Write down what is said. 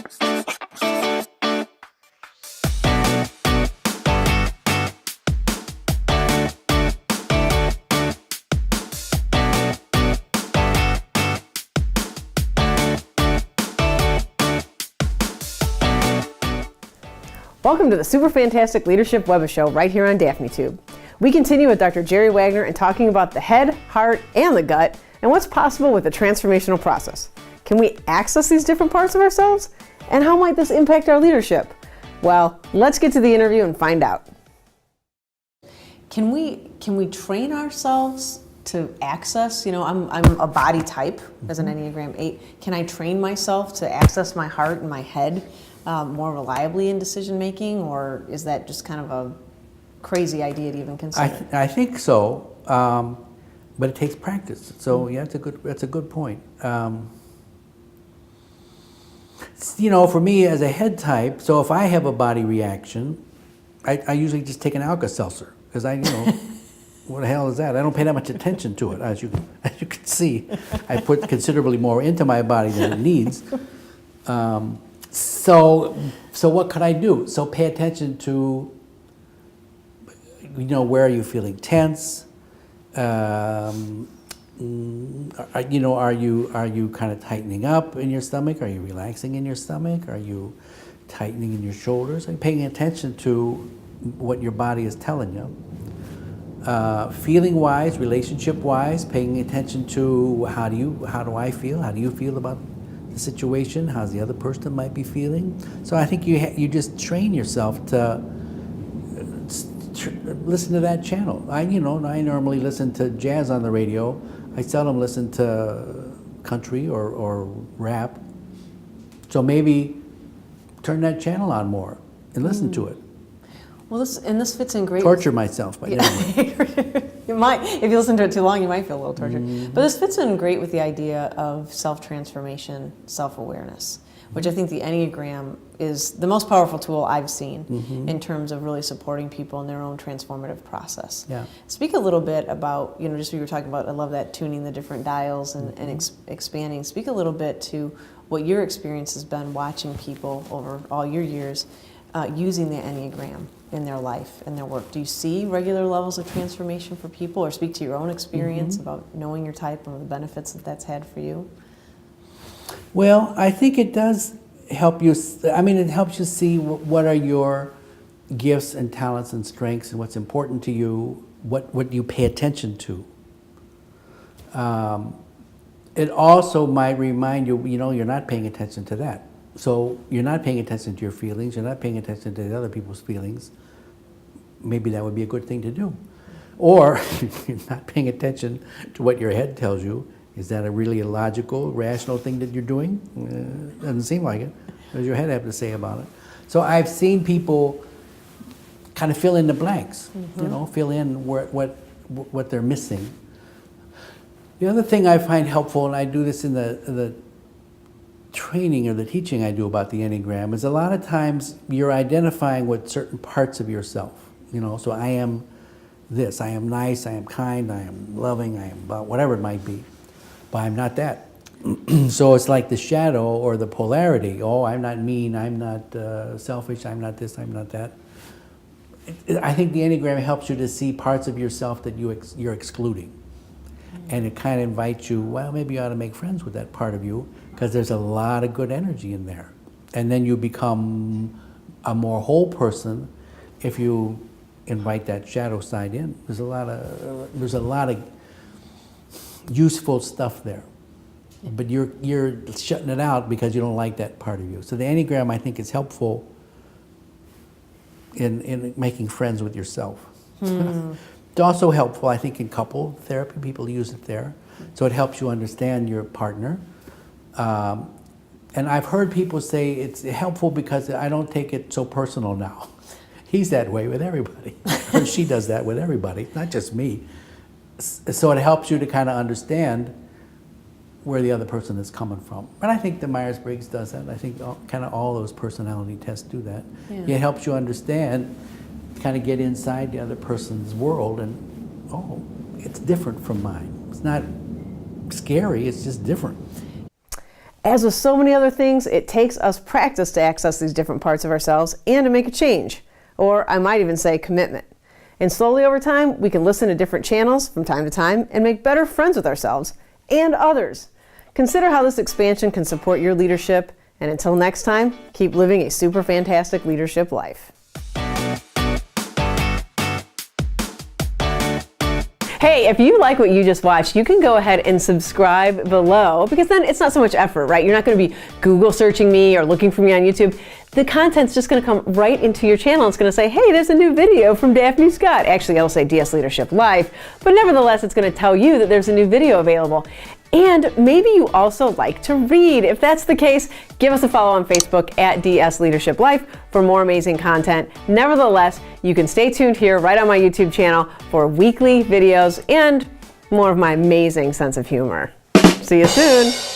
Welcome to the Super Fantastic Leadership Webishow right here on DaphneTube. We continue with Dr. Jerry Wagner and talking about the head, heart, and the gut, and what's possible with the transformational process. Can we access these different parts of ourselves? And how might this impact our leadership? Well, let's get to the interview and find out. Can we train ourselves to access, I'm a body type as an Enneagram 8. Can I train myself to access my heart and my head more reliably in decision making, or is that just kind of a crazy idea to even consider? I think so, but it takes practice. So yeah, that's a good point. For me as a head type, so if I have a body reaction, I usually just take an Alka-Seltzer because what the hell is that? I don't pay that much attention to it, as you can see. I put considerably more into my body than it needs. So what could I do? So pay attention to, where are you feeling tense? Are you kind of tightening up in your stomach? Are you relaxing in your stomach? Are you tightening in your shoulders? Are you paying attention to what your body is telling you? Feeling-wise, relationship-wise, paying attention to how do I feel? How do you feel about the situation? How's the other person might be feeling? So I think you just train yourself to listen to that channel. I normally listen to jazz on the radio. I seldom listen to country or rap. So maybe turn that channel on more and listen to it. Well, this fits in great. Torture myself, but anyway. You might, if you listen to it too long, you might feel a little tortured. But this fits in great with the idea of self-transformation, self-awareness, which I think the Enneagram is the most powerful tool I've seen in terms of really supporting people in their own transformative process. Yeah. Speak a little bit about, just what you were talking about, I love that, tuning the different dials and expanding. Speak a little bit to what your experience has been watching people over all your years using the Enneagram in their life and their work. Do you see regular levels of transformation for people, or speak to your own experience about knowing your type and the benefits that that's had for you? Well, I think it does help you. It helps you see what are your gifts and talents and strengths and what's important to you, what you pay attention to. It also might remind you, you're not paying attention to that. So you're not paying attention to your feelings, you're not paying attention to the other people's feelings. Maybe that would be a good thing to do. Or you're not paying attention to what your head tells you. Is that a really illogical, rational thing that you're doing? Doesn't seem like it. What does your head have to say about it? So I've seen people kind of fill in the blanks, fill in what they're missing. The other thing I find helpful, and I do this in the training or the teaching I do about the Enneagram, is a lot of times you're identifying with certain parts of yourself. So I am this, I am nice, I am kind, I am loving, I am whatever it might be, but I'm not that. So it's like the shadow or the polarity. Oh, I'm not mean, I'm not selfish, I'm not this, I'm not that. I think the Enneagram helps you to see parts of yourself that you're excluding. And it kind of invites you, well, maybe you ought to make friends with that part of you, because there's a lot of good energy in there. And then you become a more whole person if you invite that shadow side in. There's a lot of useful stuff there. But you're shutting it out because you don't like that part of you. So the Enneagram, I think, is helpful in making friends with yourself. It's also helpful, I think, in couple therapy. People use it there. So it helps you understand your partner. And I've heard people say it's helpful because I don't take it so personal now. He's that way with everybody. Or she does that with everybody, not just me. So it helps you to kind of understand where the other person is coming from. But I think the Myers-Briggs does that. I think kind of all those personality tests do that. Yeah. It helps you understand, kind of get inside the other person's world and, oh, it's different from mine. It's not scary, it's just different. As with so many other things, it takes us practice to access these different parts of ourselves and to make a change, or I might even say commitment. And slowly over time, we can listen to different channels from time to time and make better friends with ourselves and others. Consider how this expansion can support your leadership, and until next time, keep living a super fantastic leadership life. Hey, if you like what you just watched, you can go ahead and subscribe below, because then it's not so much effort, right? You're not going to be Google searching me or looking for me on YouTube. The content's just going to come right into your channel. It's going to say, hey, there's a new video from Daphne Scott. Actually, it'll say DS Leadership Life, but nevertheless, it's going to tell you that there's a new video available. And maybe you also like to read. If that's the case, give us a follow on Facebook at DS Leadership Life for more amazing content. Nevertheless, you can stay tuned here right on my YouTube channel for weekly videos and more of my amazing sense of humor. See you soon.